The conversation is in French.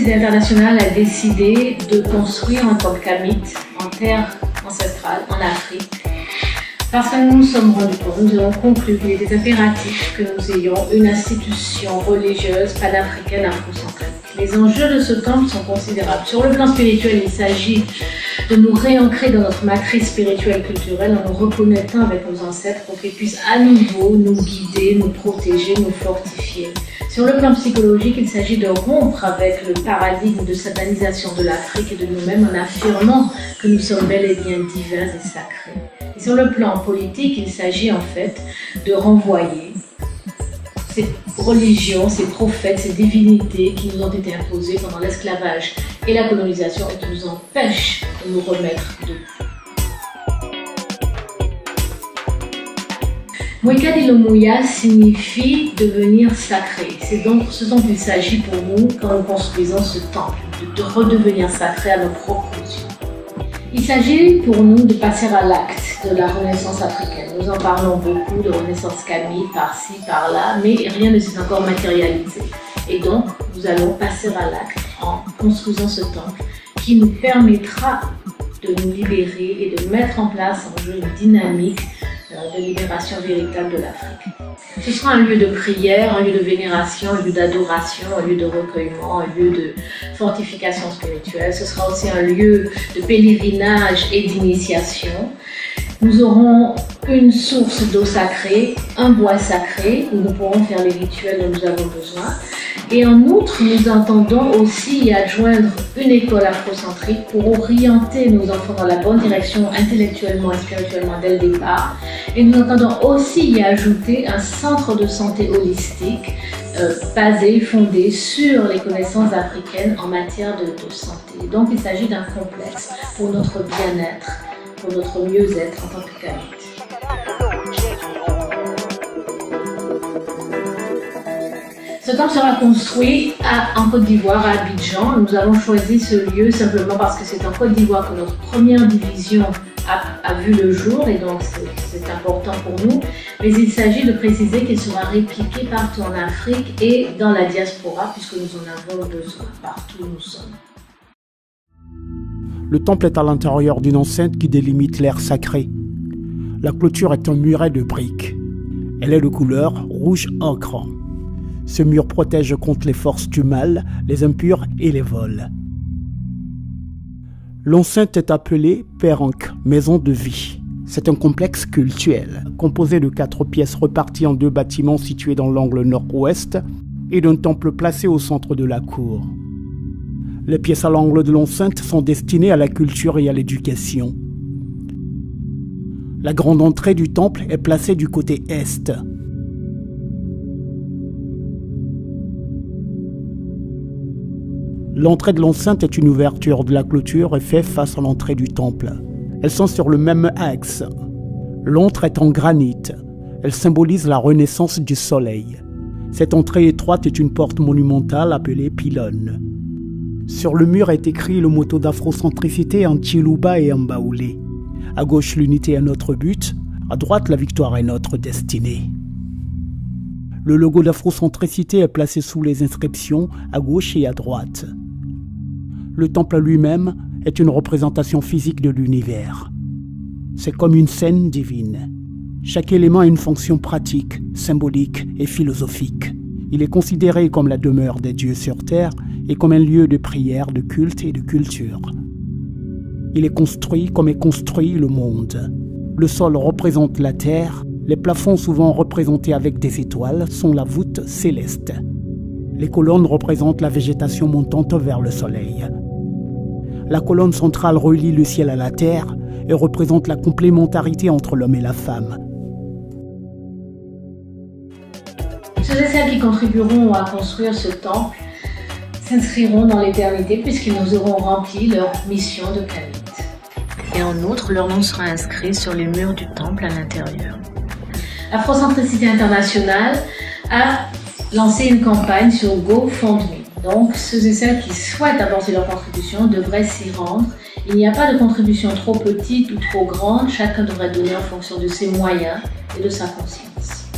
Synchronicité Internationale a décidé de construire un temple kamite en terre ancestrale, en Afrique, parce que nous nous sommes rendus compte, nous avons conclu qu'il était impératif que nous ayons une institution religieuse panafricaine afrocentrique. Les enjeux de ce temple sont considérables. Sur le plan spirituel, il s'agit de nous réancrer dans notre matrice spirituelle culturelle en nous reconnectant avec nos ancêtres pour qu'ils puissent à nouveau nous guider, nous protéger, nous fortifier. Sur le plan psychologique, il s'agit de rompre avec le paradigme de satanisation de l'Afrique et de nous-mêmes en affirmant que nous sommes bel et bien divins et sacrés. Et sur le plan politique, il s'agit en fait de renvoyer ces religions, ces prophètes, ces divinités qui nous ont été imposées pendant l'esclavage et la colonisation et qui nous empêchent de nous remettre debout. Mwikalilomuya signifie devenir sacré. C'est donc ce dont il s'agit pour nous quand nous construisons ce temple, de redevenir sacré à nos propres yeux. Il s'agit pour nous de passer à l'acte de la renaissance africaine. Nous en parlons beaucoup de renaissance kamite par-ci, par-là, mais rien ne s'est encore matérialisé. Et donc, nous allons passer à l'acte en construisant ce temple qui nous permettra de nous libérer et de mettre en place un jeu dynamique de libération véritable de l'Afrique. Ce sera un lieu de prière, un lieu de vénération, un lieu d'adoration, un lieu de recueillement, un lieu de fortification spirituelle. Ce sera aussi un lieu de pèlerinage et d'initiation. Nous aurons une source d'eau sacrée, un bois sacré où nous pourrons faire les rituels dont nous avons besoin. Et en outre, nous entendons aussi y adjoindre une école afrocentrique pour orienter nos enfants dans la bonne direction intellectuellement et spirituellement dès le départ. Et nous entendons aussi y ajouter un centre de santé holistique basé, fondé sur les connaissances africaines en matière de santé. Donc il s'agit d'un complexe pour notre bien-être, pour notre mieux-être en tant que kamite. Ce temple sera construit en Côte d'Ivoire, à Abidjan. Nous avons choisi ce lieu simplement parce que c'est en Côte d'Ivoire que notre première division a vu le jour et donc c'est important pour nous. Mais il s'agit de préciser qu'il sera répliqué partout en Afrique et dans la diaspora puisque nous en avons besoin partout où nous sommes. Le temple est à l'intérieur d'une enceinte qui délimite l'aire sacré. La clôture est un muret de briques. Elle est de couleur rouge ocre. Ce mur protège contre les forces du mal, les impurs et les vols. L'enceinte est appelée Perank, maison de vie. C'est un complexe cultuel, composé de 4 pièces reparties en 2 bâtiments situés dans l'angle nord-ouest et d'un temple placé au centre de la cour. Les pièces à l'angle de l'enceinte sont destinées à la culture et à l'éducation. La grande entrée du temple est placée du côté est. L'entrée de l'enceinte est une ouverture de la clôture et fait face à l'entrée du temple. Elles sont sur le même axe. L'entrée est en granit. Elle symbolise la renaissance du soleil. Cette entrée étroite est une porte monumentale appelée pylône. Sur le mur est écrit le motto d'afrocentricité en Chiluba et en Baoulé. À gauche, l'unité est notre but. À droite, la victoire est notre destinée. Le logo d'afrocentricité est placé sous les inscriptions à gauche et à droite. Le temple lui-même est une représentation physique de l'univers. C'est comme une scène divine. Chaque élément a une fonction pratique, symbolique et philosophique. Il est considéré comme la demeure des dieux sur terre et comme un lieu de prière, de culte et de culture. Il est construit comme est construit le monde. Le sol représente la terre. Les plafonds, souvent représentés avec des étoiles, sont la voûte céleste. Les colonnes représentent la végétation montante vers le soleil. La colonne centrale relie le ciel à la terre et représente la complémentarité entre l'homme et la femme. Ceux et celles qui contribueront à construire ce temple s'inscriront dans l'éternité puisqu'ils nous auront rempli leur mission de kamite. Et en outre, leur nom sera inscrit sur les murs du temple à l'intérieur. Afrocentricité Internationale a lancé une campagne sur GoFundMe. Donc, ceux et celles qui souhaitent apporter leur contribution devraient s'y rendre. Il n'y a pas de contribution trop petite ou trop grande. Chacun devrait donner en fonction de ses moyens et de sa conscience.